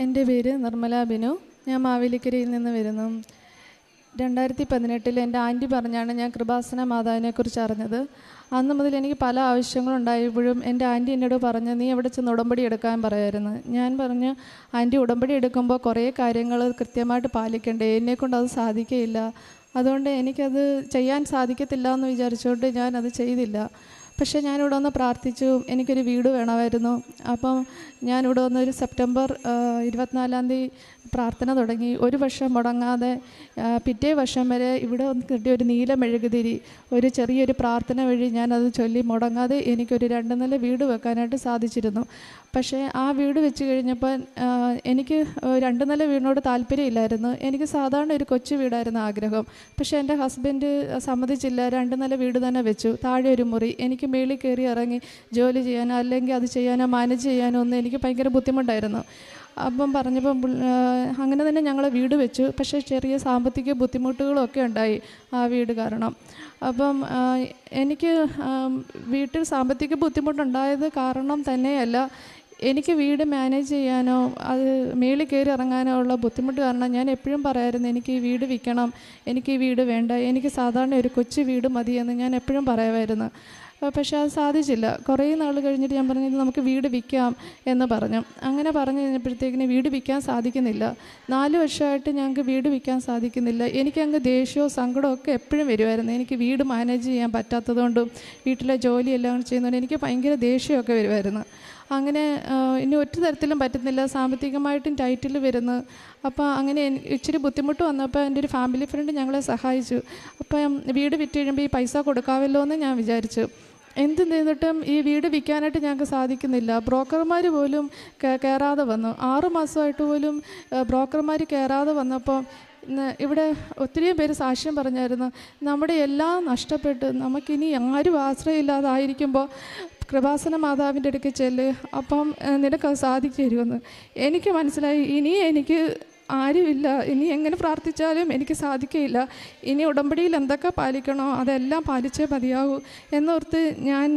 എൻ്റെ പേര് നിർമ്മല ബിനു. ഞാൻ മാവേലിക്കരയിൽ നിന്ന് വരുന്നു. 2018 എൻ്റെ ആൻറ്റി പറഞ്ഞാണ് ഞാൻ കൃപാസന മാതാവിനെക്കുറിച്ച് അറിഞ്ഞത്. അന്ന് മുതൽ എനിക്ക് പല ആവശ്യങ്ങളുണ്ടായപ്പോഴും എൻ്റെ ആൻറ്റി എന്നോട് പറഞ്ഞു, നീ എവിടെ ചെന്ന് ഉടമ്പടി എടുക്കാൻ പറയായിരുന്നു. ഞാൻ പറഞ്ഞു, ആൻറ്റി ഉടമ്പടി എടുക്കുമ്പോൾ കുറേ കാര്യങ്ങൾ കൃത്യമായിട്ട് പാലിക്കണ്ടേ, എന്നെക്കൊണ്ട് അത് സാധിക്കുകയില്ല, അതുകൊണ്ട് എനിക്കത് ചെയ്യാൻ സാധിക്കത്തില്ല എന്ന് വിചാരിച്ചുകൊണ്ട് ഞാനത് ചെയ്തില്ല. പക്ഷേ ഞാനിവിടെ വന്ന് പ്രാർത്ഥിച്ചു, എനിക്കൊരു വീട് വേണമായിരുന്നു. അപ്പം ഞാനിവിടെ വന്ന് ഒരു സെപ്റ്റംബർ 24 പ്രാർത്ഥന തുടങ്ങി. ഒരു വർഷം മുടങ്ങാതെ പിറ്റേ വർഷം വരെ ഇവിടെ വന്ന് കിട്ടിയ ഒരു നീല മെഴുകുതിരി, ഒരു ചെറിയൊരു പ്രാർത്ഥന വഴി ഞാനത് ചൊല്ലി മുടങ്ങാതെ എനിക്കൊരു 2 നില വീട് വെക്കാനായിട്ട് സാധിച്ചിരുന്നു. പക്ഷേ ആ വീട് വെച്ച് കഴിഞ്ഞപ്പോൾ എനിക്ക് 2 നില വീടിനോട് താല്പര്യമില്ലായിരുന്നു. എനിക്ക് സാധാരണ ഒരു കൊച്ചു വീടായിരുന്നു ആഗ്രഹം. പക്ഷേ എൻ്റെ ഹസ്ബൻഡ് സമ്മതിച്ചില്ല, 2 നില വീട് തന്നെ വെച്ചു. താഴെ ഒരു മുറി. എനിക്ക് മേളിൽ കയറി ഇറങ്ങി ജോലി ചെയ്യാനോ അല്ലെങ്കിൽ അത് ചെയ്യാനോ മാനേജ് ചെയ്യാനോ ഒന്നും എനിക്ക് ഭയങ്കര ബുദ്ധിമുട്ടായിരുന്നു. അപ്പം പറഞ്ഞപ്പം അങ്ങനെ തന്നെ ഞങ്ങൾ വീട് വെച്ചു. പക്ഷേ ചെറിയ സാമ്പത്തിക ബുദ്ധിമുട്ടുകളൊക്കെ ഉണ്ടായി ആ വീട് കാരണം. അപ്പം എനിക്ക് വീട്ടിൽ സാമ്പത്തിക ബുദ്ധിമുട്ടുണ്ടായത് കാരണം തന്നെയല്ല, എനിക്ക് വീട് മാനേജ് ചെയ്യാനോ അത് മേളിൽ കയറി ഇറങ്ങാനോ ഉള്ള ബുദ്ധിമുട്ട് കാരണം ഞാൻ എപ്പോഴും പറയാമായിരുന്നു, എനിക്ക് ഈ വീട് വിൽക്കണം, എനിക്ക് ഈ വീട് വേണ്ട, എനിക്ക് സാധാരണ ഒരു കൊച്ചു വീട് മതിയെന്ന് ഞാൻ എപ്പോഴും പറയുമായിരുന്നു. പക്ഷേ അത് സാധിച്ചില്ല. കുറേ നാൾ കഴിഞ്ഞിട്ട് ഞാൻ പറഞ്ഞു, നമുക്ക് വീട് വിൽക്കാം എന്ന് പറഞ്ഞു. അങ്ങനെ പറഞ്ഞു കഴിഞ്ഞപ്പോഴത്തേക്കിന് വീട് വിൽക്കാൻ സാധിക്കുന്നില്ല. 4 വർഷമായിട്ട് ഞങ്ങൾക്ക് വീട് വിൽക്കാൻ സാധിക്കുന്നില്ല. എനിക്കങ്ങ് ദേഷ്യവും സങ്കടവും ഒക്കെ എപ്പോഴും വരുമായിരുന്നു. എനിക്ക് വീട് മാനേജ് ചെയ്യാൻ പറ്റാത്തതുകൊണ്ടും വീട്ടിലെ ജോലിയെല്ലാം ചെയ്യുന്നതുകൊണ്ട് എനിക്ക് ഭയങ്കര ദേഷ്യമൊക്കെ വരുമായിരുന്നു. അങ്ങനെ ഇനി ഒറ്റ തരത്തിലും പറ്റുന്നില്ല, സാമ്പത്തികമായിട്ടും ടൈറ്റിൽ വരുന്നു. അപ്പോൾ അങ്ങനെ ഇച്ചിരി ബുദ്ധിമുട്ട് വന്നപ്പോൾ എൻ്റെ ഒരു ഫാമിലി ഫ്രണ്ട് ഞങ്ങളെ സഹായിച്ചു. അപ്പം വീട് വിറ്റ് കഴിയുമ്പോൾ ഈ പൈസ കൊടുക്കാമല്ലോ എന്ന് ഞാൻ വിചാരിച്ചു. എന്ത് ചെയ്തിട്ടും ഈ വീട് വിൽക്കാനായിട്ട് ഞങ്ങൾക്ക് സാധിക്കുന്നില്ല. ബ്രോക്കർമാർ പോലും കയറാതെ വന്നു. 6 മാസമായിട്ട് പോലും ബ്രോക്കർമാർ കയറാതെ വന്നപ്പോൾ ഇവിടെ ഒത്തിരി പേര് സാക്ഷ്യം പറഞ്ഞായിരുന്നു, നമ്മുടെ എല്ലാം നഷ്ടപ്പെട്ട് നമുക്കിനി ആരും ആശ്രയമില്ലാതായിരിക്കുമ്പോൾ കൃപാസന മാതാവിൻ്റെ അടുക്ക് ചെല്ല്, അപ്പം നിനക്കത് സാധിച്ചു തരുമെന്ന്. എനിക്ക് മനസ്സിലായി, ഇനി എനിക്ക് ആരുമില്ല, ഇനി എങ്ങനെ പ്രാർത്ഥിച്ചാലും എനിക്ക് സാധിക്കുകയില്ല. ഇനി ഉടമ്പടിയിൽ എന്തൊക്കെ പാലിക്കണോ അതെല്ലാം പാലിച്ചേ മതിയാവൂ എന്നോർത്ത് ഞാൻ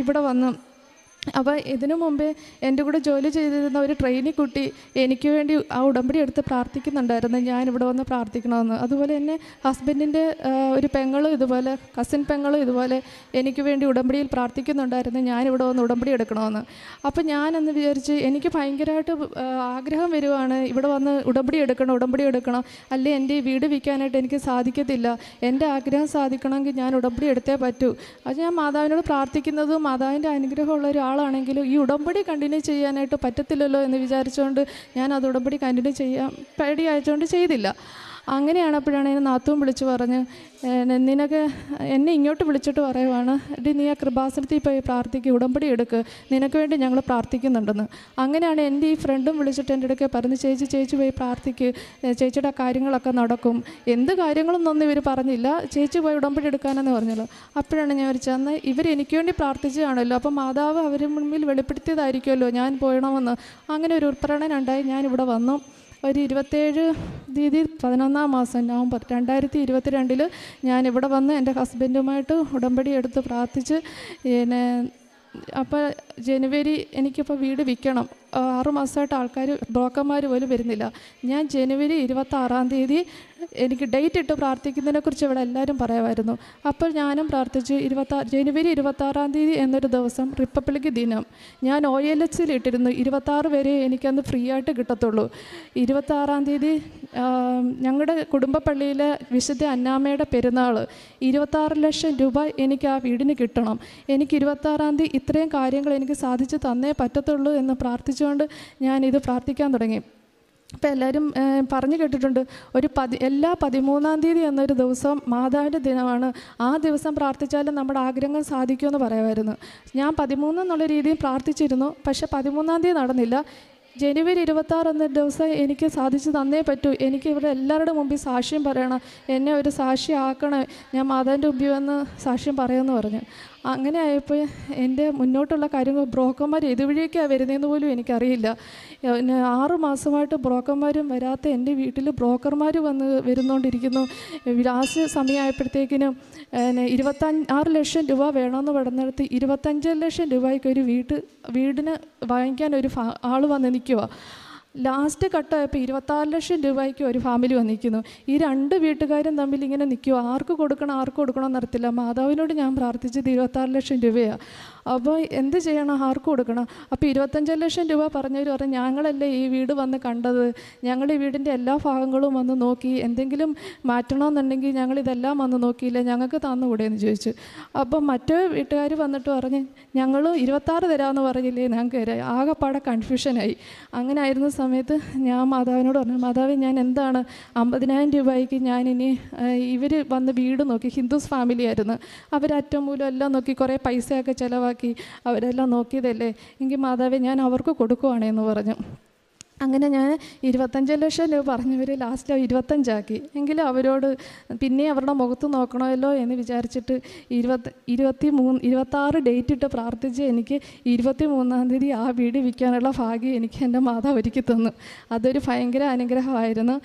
ഇവിടെ വന്നു. അപ്പോൾ ഇതിനു മുമ്പേ എൻ്റെ കൂടെ ജോലി ചെയ്തിരുന്ന ഒരു ട്രെയിനി കുട്ടി എനിക്ക് വേണ്ടി ആ ഉടമ്പടി എടുത്ത് പ്രാർത്ഥിക്കുന്നുണ്ടായിരുന്നു, ഞാനിവിടെ വന്ന് പ്രാർത്ഥിക്കണമെന്ന്. അതുപോലെ തന്നെ ഹസ്ബൻഡിൻ്റെ ഒരു പെങ്ങളും ഇതുപോലെ, കസിൻ പെങ്ങളും ഇതുപോലെ എനിക്ക് വേണ്ടി ഉടമ്പടിയിൽ പ്രാർത്ഥിക്കുന്നുണ്ടായിരുന്നു, ഞാനിവിടെ വന്ന് ഉടമ്പടി എടുക്കണമെന്ന്. അപ്പോൾ ഞാനെന്ന് വിചാരിച്ച് എനിക്ക് ഭയങ്കരമായിട്ട് ആഗ്രഹം വരുവാണ്, ഇവിടെ വന്ന് ഉടമ്പടി എടുക്കണം, അല്ലെ എൻ്റെ വീട് വിൽക്കാനായിട്ട് എനിക്ക് സാധിക്കത്തില്ല. എൻ്റെ ആഗ്രഹം സാധിക്കണമെങ്കിൽ ഞാൻ ഉടമ്പടി എടുത്തേ പറ്റൂ. അത് ഞാൻ മാതാവിനോട് പ്രാർത്ഥിക്കുന്നതും മാതാവിൻ്റെ അനുഗ്രഹമുള്ള ഒരാളാണെങ്കിലും ഈ ഉടമ്പടി കണ്ടിന്യൂ ചെയ്യാനായിട്ട് പറ്റത്തില്ലല്ലോ എന്ന് വിചാരിച്ചുകൊണ്ട് ഞാൻ അത് ഉടമ്പടി കണ്ടിന്യൂ ചെയ്യാൻ പേടിയായതുകൊണ്ട് ചെയ്തില്ല. അങ്ങനെയാണപ്പോഴാണ് എന്നെ നാത്തൂൻ വിളിച്ച് പറഞ്ഞ്, നിനക്ക് എന്നെ ഇങ്ങോട്ട് വിളിച്ചിട്ട് പറയുവാണ്, എടി നീ ആ കൃപാസനത്തിൽ പോയി പ്രാർത്ഥിക്കുക, ഉടമ്പടി എടുക്ക്, നിനക്ക് വേണ്ടി ഞങ്ങൾ പ്രാർത്ഥിക്കുന്നുണ്ടെന്ന്. അങ്ങനെയാണ് എൻ്റെ ഈ ഫ്രണ്ടും വിളിച്ചിട്ട് എൻ്റെ അടുക്കെ പറഞ്ഞ്, ചേച്ചി പോയി പ്രാർത്ഥിക്ക്, ചേച്ചിയുടെ കാര്യങ്ങളൊക്കെ നടക്കും. എന്ത് കാര്യങ്ങളൊന്നും ഇവർ പറഞ്ഞില്ല, ചേച്ചി പോയി ഉടമ്പടി എടുക്കാനെന്ന് പറഞ്ഞല്ലോ. അപ്പോഴാണ് ഞാൻ വിചാരിച്ചത്, അന്ന് ഇവർ എനിക്ക് വേണ്ടി പ്രാർത്ഥിച്ചതാണല്ലോ, അപ്പോൾ മാതാവ് അവർ മുന്നിൽ വെളിപ്പെടുത്തിയതായിരിക്കുമല്ലോ ഞാൻ പോയണമെന്ന്. അങ്ങനെ ഒരു ഉൾപ്രേരണ ഉണ്ടായി. ഞാനിവിടെ വന്നു. ഒരു 27 തീയതി 11-ാം മാസം നവംബർ 2022 ഞാനിവിടെ വന്ന് എൻ്റെ ഹസ്ബൻഡുമായിട്ട് ഉടമ്പടി എടുത്ത് പ്രാർത്ഥിച്ച്. പിന്നെ അപ്പോൾ ജനുവരി എനിക്കിപ്പോൾ വീട് വിൽക്കണം. 6 മാസമായിട്ട് ബ്രോക്കർമാർ പോലും വരുന്നില്ല. ഞാൻ ജനുവരി 26-ാം തീയതി എനിക്ക് ഡേറ്റ് ഇട്ട് പ്രാർത്ഥിക്കുന്നതിനെക്കുറിച്ച് ഇവിടെ എല്ലാവരും പറയുമായിരുന്നു. അപ്പോൾ ഞാനും പ്രാർത്ഥിച്ചു. ജനുവരി 26-ാം തീയതി എന്നൊരു ദിവസം റിപ്പബ്ലിക് ദിനം ഞാൻ OLXൽ ഇട്ടിരുന്നു. 26 വരെ എനിക്കന്ന് ഫ്രീ ആയിട്ട് കിട്ടത്തുള്ളൂ. 26-ാം തീയതി ഞങ്ങളുടെ കുടുംബ പള്ളിയിലെ വിശുദ്ധ അന്നാമ്മയുടെ പെരുന്നാൾ. 26 ലക്ഷം രൂപ എനിക്ക് ആ വീടിന് കിട്ടണം. എനിക്ക് 26-ാം തീയതി ഇത്രയും കാര്യങ്ങൾ എനിക്ക് സാധിച്ചു തന്നേ പറ്റത്തുള്ളൂ എന്ന് പ്രാർത്ഥിച്ചുകൊണ്ട് ഞാനിത് പ്രാർത്ഥിക്കാൻ തുടങ്ങി. അപ്പോൾ എല്ലാവരും പറഞ്ഞു കേട്ടിട്ടുണ്ട്, എല്ലാ 13-ാം തീയതി എന്നൊരു ദിവസം മാതാവിൻ്റെ ദിനമാണ്, ആ ദിവസം പ്രാർത്ഥിച്ചാലും നമ്മുടെ ആഗ്രഹങ്ങൾ സാധിക്കുമെന്ന് പറയുമായിരുന്നു. ഞാൻ 13 എന്നുള്ള രീതിയിൽ പ്രാർത്ഥിച്ചിരുന്നു. പക്ഷേ 13-ാം തീയതി നടന്നില്ല. ജനുവരി 26 എന്ന ദിവസം എനിക്ക് സാധിച്ചു തന്നേ പറ്റൂ. എനിക്ക് ഇവിടെ എല്ലാവരുടെ മുമ്പിൽ സാക്ഷ്യം പറയണം, എന്നെ ഒരു സാക്ഷി ആക്കണം, ഞാൻ മാതാവിൻ്റെ മുമ്പിൽ വന്ന് സാക്ഷ്യം പറയുമെന്ന് പറഞ്ഞു. അങ്ങനെ ആയപ്പോൾ എൻ്റെ മുന്നോട്ടുള്ള കാര്യങ്ങൾ ബ്രോക്കർമാർ ഇതുവഴിയൊക്കെയാണ് വരുന്നതെന്ന് പോലും എനിക്കറിയില്ല. 6 മാസമായിട്ട് ബ്രോക്കർമാരും വരാത്ത എൻ്റെ വീട്ടിൽ ബ്രോക്കർമാർ വരുന്നുകൊണ്ടിരിക്കുന്നു. ലാസ്റ്റ് സമയമായപ്പോഴത്തേക്കിനും 26 ലക്ഷം രൂപ വേണമെന്ന് പറഞ്ഞിടത്ത് 25 ലക്ഷം രൂപയ്ക്ക് ഒരു വീടിന് വാങ്ങിക്കാൻ ഒരു ആൾ വന്ന് നിൽക്കുക. ലാസ്റ്റ് കട്ടായപ്പോൾ 26 ലക്ഷം രൂപയ്ക്ക് ഒരു ഫാമിലി വന്നിരിക്കുന്നു. ഈ 2 വീട്ടുകാരും തമ്മിൽ ഇങ്ങനെ നിൽക്കുമോ, ആർക്ക് കൊടുക്കണം എന്നറിയത്തില്ല. മാതാവിനോട് ഞാൻ പ്രാർത്ഥിച്ചത് 26 ലക്ഷം രൂപയാണ്. അപ്പോൾ എന്ത് ചെയ്യണം, ആർക്ക് കൊടുക്കണം? അപ്പോൾ 25 ലക്ഷം രൂപ പറഞ്ഞവർ പറഞ്ഞു, ഞങ്ങളല്ലേ ഈ വീട് വന്ന് കണ്ടത്, ഞങ്ങൾ ഈ വീടിൻ്റെ എല്ലാ ഭാഗങ്ങളും വന്ന് നോക്കി, എന്തെങ്കിലും മാറ്റണമെന്നുണ്ടെങ്കിൽ ഞങ്ങളിതെല്ലാം വന്ന് നോക്കിയില്ല, ഞങ്ങൾക്ക് തന്നുകൂടെയെന്ന് ചോദിച്ചു. അപ്പം മറ്റേ വീട്ടുകാർ വന്നിട്ട് പറഞ്ഞ്, ഞങ്ങൾ 26 തരാമെന്ന് പറഞ്ഞില്ലേ, ഞങ്ങൾക്ക് ആകെപ്പാടെ കൺഫ്യൂഷനായി. അങ്ങനെ ആയിരുന്ന സമയത്ത് ഞാൻ മാതാവിനോട് പറഞ്ഞു, മാതാവ് ഞാൻ എന്താണ് 50,000 രൂപയ്ക്ക് ഞാനിനി ഇവർ വന്ന് വീട് നോക്കി, ഹിന്ദുസ് ഫാമിലി ആയിരുന്നു, അവരറ്റം മൂലം എല്ലാം നോക്കി കുറേ പൈസയൊക്കെ ചിലവാക്കി അവരെല്ലാം നോക്കിയതല്ലേ, എങ്കിൽ മാതാവേ ഞാൻ അവർക്ക് കൊടുക്കുവാണേന്ന് പറഞ്ഞു. അങ്ങനെ ഞാൻ 25 ലക്ഷം രൂപ പറഞ്ഞവർ ലാസ്റ്റ് 25 എങ്കിലും അവരോട് പിന്നെ അവരുടെ മുഖത്ത് നോക്കണമല്ലോ എന്ന് വിചാരിച്ചിട്ട് 26 ഡേറ്റ് ഇട്ട് പ്രാർത്ഥിച്ച് എനിക്ക് 23-ാം തീയതി ആ വീട് വിൽക്കാനുള്ള ഭാഗ്യം എനിക്ക് എൻ്റെ മാതാവ് ഒരുക്കി തന്നു. അതൊരു ഭയങ്കര അനുഗ്രഹമായിരുന്നു.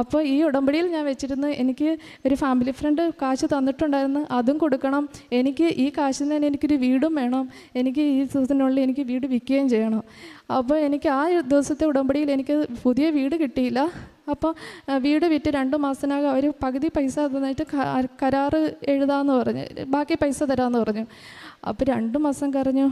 അപ്പോൾ ഈ ഉടമ്പടിയിൽ ഞാൻ വെച്ചിരുന്നു, എനിക്ക് ഒരു ഫാമിലി ഫ്രണ്ട് കാശ് തന്നിട്ടുണ്ടായിരുന്നു, അതും കൊടുക്കണം, എനിക്ക് ഈ കാശിൽ നിന്ന് എനിക്കൊരു വീടും വേണം, എനിക്ക് ഈ ദിവസത്തിനുള്ളിൽ എനിക്ക് വീട് വിൽക്കുകയും ചെയ്യണം. അപ്പോൾ എനിക്ക് ആ ദിവസത്തെ ഉടമ്പടിയിൽ എനിക്ക് പുതിയ വീട് കിട്ടിയില്ല. അപ്പോൾ വീട് വിറ്റ് 2 മാസത്തിനകം അവർ പകുതി പൈസ തന്നിട്ട് കരാറ് എഴുതാമെന്ന് പറഞ്ഞു, ബാക്കി പൈസ തരാമെന്ന് പറഞ്ഞു. അപ്പോൾ 2 മാസം കഴിഞ്ഞു,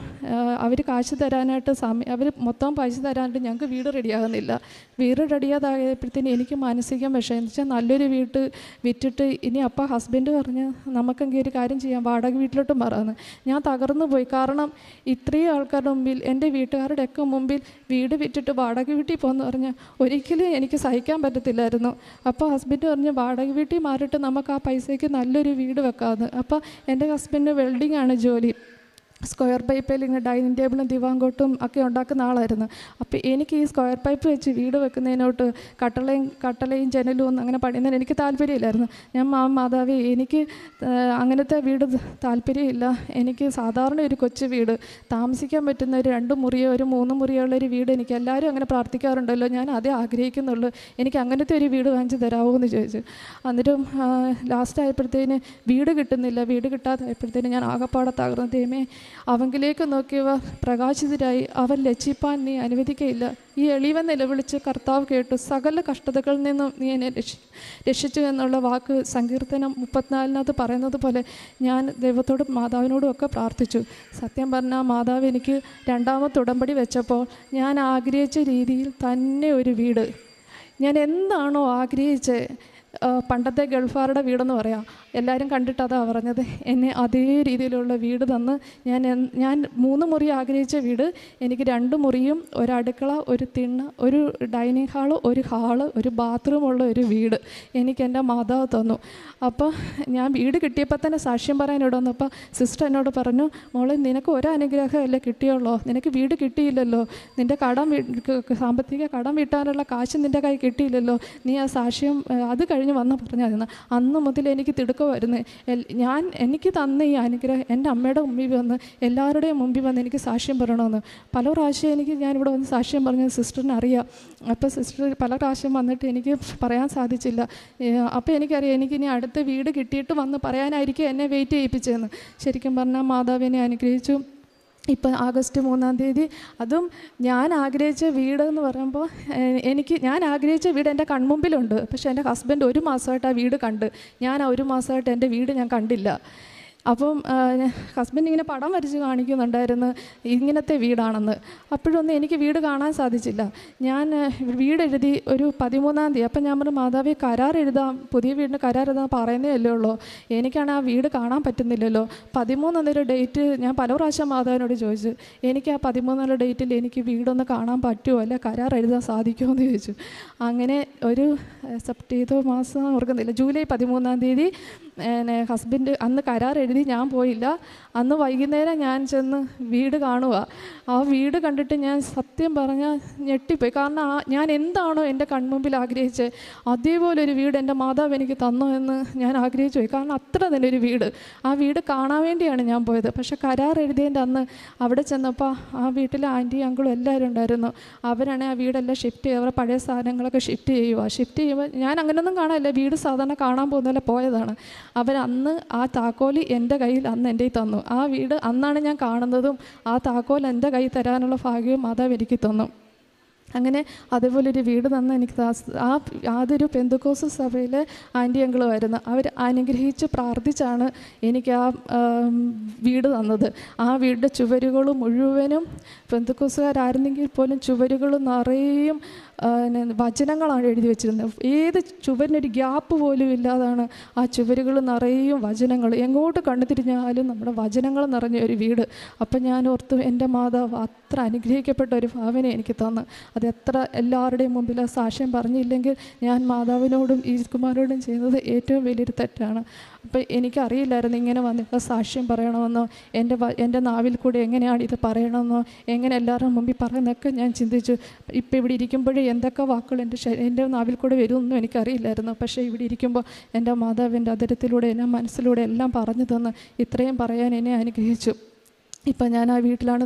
അവർ കാശ് തരാനായിട്ട് അവർ മൊത്തം പൈസ തരാനായിട്ട് ഞങ്ങൾക്ക് വീട് റെഡിയാകുന്നില്ല. വീട് റെഡിയാതായപ്പോഴത്തേന് എനിക്ക് മാനസികം വിഷയം എന്ന് വെച്ചാൽ നല്ലൊരു വീട് വിറ്റിട്ട് ഇനി അപ്പം ഹസ്ബൻഡ് പറഞ്ഞ് നമുക്കെങ്കിൽ ഒരു കാര്യം ചെയ്യാം, വാടക വീട്ടിലോട്ടും പറയാമെന്ന്. ഞാൻ തകർന്നു പോയി. കാരണം ഇത്രയും ആൾക്കാരുടെ മുമ്പിൽ, എൻ്റെ വീട്ടുകാരുടെയൊക്കെ മുമ്പിൽ വീട് വിറ്റിട്ട് വാടക വീട്ടിൽ പോകുമെന്ന് പറഞ്ഞാൽ ഒരിക്കലും എനിക്ക് സഹിക്കാൻ പറ്റത്തില്ലായിരുന്നു. അപ്പോൾ ഹസ്ബൻഡ് പറഞ്ഞ് വാടക വീട്ടിൽ മാറിയിട്ട് നമുക്ക് ആ പൈസയ്ക്ക് നല്ലൊരു വീട് വെക്കാമെന്ന്. അപ്പോൾ എൻ്റെ ഹസ്ബൻഡ് വെൽഡിംഗ് ആണ് ജോലി, സ്ക്വയർ പൈപ്പിൽ ഇങ്ങനെ ഡൈനിങ് ടേബിളും ദിവാങ്കോട്ടും ഒക്കെ ഉണ്ടാക്കുന്ന ആളായിരുന്നു. അപ്പോൾ എനിക്ക് ഈ സ്ക്വയർ പൈപ്പ് വെച്ച് വീട് വെക്കുന്നതിനോട്ട് കട്ടളയും ജനലും ഒന്നും അങ്ങനെ പണിയുന്നതിന് എനിക്ക് താല്പര്യമില്ലായിരുന്നു. ഞാൻ മാതാവേ എനിക്ക് അങ്ങനത്തെ വീട് താല്പര്യമില്ല, എനിക്ക് സാധാരണ ഒരു കൊച്ചു വീട് താമസിക്കാൻ പറ്റുന്ന ഒരു 2 മുറിയോ ഒരു 3 മുറിയോ ഉള്ളൊരു വീട്, എനിക്ക് എല്ലാവരും അങ്ങനെ പ്രാർത്ഥിക്കാറുണ്ടല്ലോ, ഞാൻ അതേ ആഗ്രഹിക്കുന്നുള്ളൂ, എനിക്ക് അങ്ങനത്തെ ഒരു വീട് വാങ്ങിച്ച് തരാമോ എന്ന് ചോദിച്ചു. എന്നിട്ടും ലാസ്റ്റ് ആയപ്പോഴത്തേന് വീട് കിട്ടുന്നില്ല. വീട് കിട്ടാതായപ്പോഴത്തേന് ഞാൻ ആകപ്പാടെ തകർന്ന, ദൈവമേ അവങ്കിലേക്ക് നോക്കിയവർ പ്രകാശിതരായി, അവൻ ലജ്ജിപ്പാൻ നീ അനുവദിക്കയില്ല. ഈ എളിവൻ നിലവിളിച്ച് കർത്താവ് കേട്ടു, സകല കഷ്ടതകളിൽ നിന്നും നീ എന്നെ രക്ഷിച്ചു എന്നുള്ള വാക്ക് സങ്കീർത്തനം 34 പറയുന്നത് പോലെ ഞാൻ ദൈവത്തോടും മാതാവിനോടും ഒക്കെ പ്രാർത്ഥിച്ചു. സത്യം പറഞ്ഞാൽ മാതാവ് എനിക്ക് 2ാമത്തെ ഉടമ്പടി വെച്ചപ്പോൾ ഞാൻ ആഗ്രഹിച്ച രീതിയിൽ തന്നെ ഒരു വീട്, ഞാൻ എന്താണോ ആഗ്രഹിച്ചത്, പണ്ടത്തെ ഗൾഫാരുടെ വീടെന്ന് പറയാം, എല്ലാവരും കണ്ടിട്ട് അതാ പറഞ്ഞത്, എന്നെ അതേ രീതിയിലുള്ള വീട് തന്ന് ഞാൻ 3 മുറി ആഗ്രഹിച്ച വീട് എനിക്ക് 2 മുറിയും ഒരു അടുക്കള, ഒരു തിണ്ണ, ഒരു ഡൈനിങ് ഹാള്, ഒരു ഹാള്, ഒരു ബാത്റൂമുള്ള ഒരു വീട് എനിക്ക് എൻ്റെ മാതാവ് തന്നു. അപ്പോൾ ഞാൻ വീട് കിട്ടിയപ്പോൾ തന്നെ സാക്ഷ്യം പറയാൻ ഇവിടെ വന്നപ്പോൾ സിസ്റ്റർ എന്നോട് പറഞ്ഞു, മോളെ നിനക്ക് ഒരനുഗ്രഹമല്ലേ കിട്ടിയുള്ളൂ, നിനക്ക് വീട് കിട്ടിയില്ലല്ലോ, നിൻ്റെ സാമ്പത്തിക കടം വീട്ടാനുള്ള കാശ് നിൻ്റെ കൈ കിട്ടിയില്ലല്ലോ, നീ ആ സാക്ഷ്യം അത് കഴിഞ്ഞ് വന്ന് പറഞ്ഞായിരുന്നു. അന്ന് മുതൽ എനിക്ക് തിടുക്കമായിരുന്നു. എനിക്ക് തന്ന ഈ അനുഗ്രഹം എൻ്റെ അമ്മയുടെ മുമ്പിൽ വന്ന് എല്ലാവരുടെയും മുമ്പിൽ വന്ന് എനിക്ക് സാക്ഷ്യം പറയണമെന്ന് പല പ്രാവശ്യം ഞാനിവിടെ വന്ന് സാക്ഷ്യം പറഞ്ഞത് സിസ്റ്ററിന് അറിയാം. അപ്പോൾ സിസ്റ്റർ പല പ്രാവശ്യം വന്നിട്ട് എനിക്ക് പറയാൻ സാധിച്ചില്ല. അപ്പോൾ എനിക്കറിയാം എനിക്കിനി അടുത്ത വീട് കിട്ടിയിട്ട് വന്ന് പറയാനായിരിക്കും എന്നെ വെയിറ്റ് ചെയ്യിപ്പിച്ചതെന്ന്. ശരിക്കും പറഞ്ഞാൽ മാതാവിനെ അനുഗ്രഹിച്ചു. ഇപ്പം ആഗസ്റ്റ് 3-ാം തീയതി, അതും ഞാൻ ആഗ്രഹിച്ച വീടെന്ന് പറയുമ്പോൾ ഞാൻ ആഗ്രഹിച്ച വീട് എൻ്റെ കൺമുമ്പിലുണ്ട്. പക്ഷേ എൻ്റെ ഹസ്ബൻഡ് 1 മാസമായിട്ട് ആ വീട് കണ്ട്, ഞാൻ 1 മാസമായിട്ട് എൻ്റെ വീട് ഞാൻ കണ്ടില്ല. അപ്പം ഹസ്ബൻഡ് ഇങ്ങനെ പടം വരച്ച് കാണിക്കുന്നുണ്ടായിരുന്നു ഇങ്ങനത്തെ വീടാണെന്ന്. അപ്പോഴൊന്നും എനിക്ക് വീട് കാണാൻ സാധിച്ചില്ല. ഞാൻ വീടെഴുതി ഒരു 13-ാം തീയതി. അപ്പം ഞാൻ പറഞ്ഞു, മാതാവേ കരാർ എഴുതാം, പുതിയ വീടിന് കരാർ എഴുതാൻ പറയുന്നേ അല്ലേ ഉള്ളൂ, എനിക്കാണ് ആ വീട് കാണാൻ പറ്റുന്നില്ലല്ലോ. 13 എന്നൊരു ഡേറ്റ് ഞാൻ പല പ്രാവശ്യം മാതാവിനോട് ചോദിച്ചു, എനിക്ക് ആ 13 എന്നുള്ള ഡേറ്റിൽ എനിക്ക് വീടൊന്ന് കാണാൻ പറ്റുമോ, അല്ലെ കരാർ എഴുതാൻ സാധിക്കുമോ എന്ന് ചോദിച്ചു. അങ്ങനെ ഒരു ഏതോ മാസം ഓർക്കുന്നില്ല, ജൂലൈ 13-ാം തീയതി ഹസ്ബൻഡ് അന്ന് കരാർ എഴുതി, ഞാൻ പോയില്ല. അന്ന് വൈകുന്നേരം ഞാൻ ചെന്ന് വീട് കാണുക. ആ വീട് കണ്ടിട്ട് ഞാൻ സത്യം പറഞ്ഞാൽ ഞെട്ടിപ്പോയി. കാരണം ഞാൻ എന്താണോ എൻ്റെ കൺമുമ്പിൽ ആഗ്രഹിച്ചത് അതേപോലൊരു വീട് എൻ്റെ മാതാവ് എനിക്ക് തന്നോ എന്ന് ഞാൻ ആഗ്രഹിച്ചു പോയി. കാരണം അത്ര തന്നെ ഒരു വീട്, ആ വീട് കാണാൻ വേണ്ടിയാണ് ഞാൻ പോയത്. പക്ഷേ കരാർ എഴുതിയതിൻ്റെ അന്ന് അവിടെ ചെന്നപ്പോൾ ആ വീട്ടിലെ ആൻറ്റി അങ്കിളും എല്ലാവരും ഉണ്ടായിരുന്നു. അവരാണെങ്കിൽ ആ വീടെല്ലാം ഷിഫ്റ്റ് ചെയ്യുക, അവരുടെ പഴയ സാധനങ്ങളൊക്കെ ഷിഫ്റ്റ് ചെയ്യുമ്പോൾ ഞാൻ അങ്ങനെയൊന്നും കാണാനില്ല, വീട് സാധാരണ കാണാൻ പോകുന്നതല്ല പോയതാണ്. അവരന്ന് ആ താക്കോല് എൻ്റെ കയ്യിൽ അന്ന് എൻ്റെ തന്നു. ആ വീട് അന്നാണ് ഞാൻ കാണുന്നതും ആ താക്കോൽ എൻ്റെ കയ്യിൽ തരാനുള്ള ഭാഗ്യവും മാതാവ് എനിക്ക് തന്നു. അങ്ങനെ അതേപോലൊരു വീട് തന്ന എനിക്ക് അതൊരു പെന്തക്കോസ്ത് സഭയിലെ ആൻറ്റി അങ്കിളുമായിരുന്നു. അവർ അനുഗ്രഹിച്ച് പ്രാർത്ഥിച്ചാണ് എനിക്ക് ആ വീട് തന്നത്. ആ വീടിൻ്റെ ചുവരുകൾ മുഴുവനും പെന്തക്കോസ്തുകാരായിരുന്നെങ്കിൽ പോലും ചുവരുകൾ നിറയും വചനങ്ങളാണ് എഴുതി വെച്ചിരുന്നത്. ഏത് ചുവരിനൊരു ഗ്യാപ്പ് പോലും ഇല്ലാതാണ് ആ ചുവരുകൾ നിറയും വചനങ്ങൾ. എങ്ങോട്ട് കണ്ണു തിരിഞ്ഞാലും നമ്മുടെ വചനങ്ങൾ നിറഞ്ഞ ഒരു വീട്. അപ്പം ഞാൻ ഓർത്തു, എൻ്റെ മാതാവ് അത്ര അനുഗ്രഹിക്കപ്പെട്ട ഒരു ഭാവന എനിക്ക് തന്നു. അതെത്ര എല്ലാവരുടെയും മുമ്പിൽ സാക്ഷ്യം പറഞ്ഞില്ലെങ്കിൽ ഞാൻ മാതാവിനോടും ഈശ്കുമാരോടും ചെയ്യുന്നത് ഏറ്റവും വലിയൊരു തെറ്റാണ്. അപ്പം എനിക്കറിയില്ലായിരുന്നു ഇങ്ങനെ വന്നിട്ട് സാക്ഷ്യം പറയണമെന്നോ, എൻ്റെ നാവിൽ കൂടെ എങ്ങനെയാണ് ഇത് പറയണമെന്നോ, എങ്ങനെ എല്ലാവരുടെ മുമ്പിൽ പറയുന്നതൊക്കെ ഞാൻ ചിന്തിച്ചു. ഇപ്പം ഇവിടെ ഇരിക്കുമ്പോഴേ എന്തൊക്കെ വാക്കുകൾ എൻ്റെ നാവിൽ കൂടെ വരുമെന്നും എനിക്കറിയില്ലായിരുന്നു. പക്ഷേ ഇവിടെ ഇരിക്കുമ്പോൾ എൻ്റെ മാതാവിൻ്റെ അതരത്തിലൂടെ എൻ്റെ മനസ്സിലൂടെ എല്ലാം പറഞ്ഞു തന്ന് ഇത്രയും പറയാൻ എന്നെ അനുഗ്രഹിച്ചു. ഇപ്പം ഞാൻ ആ വീട്ടിലാണ്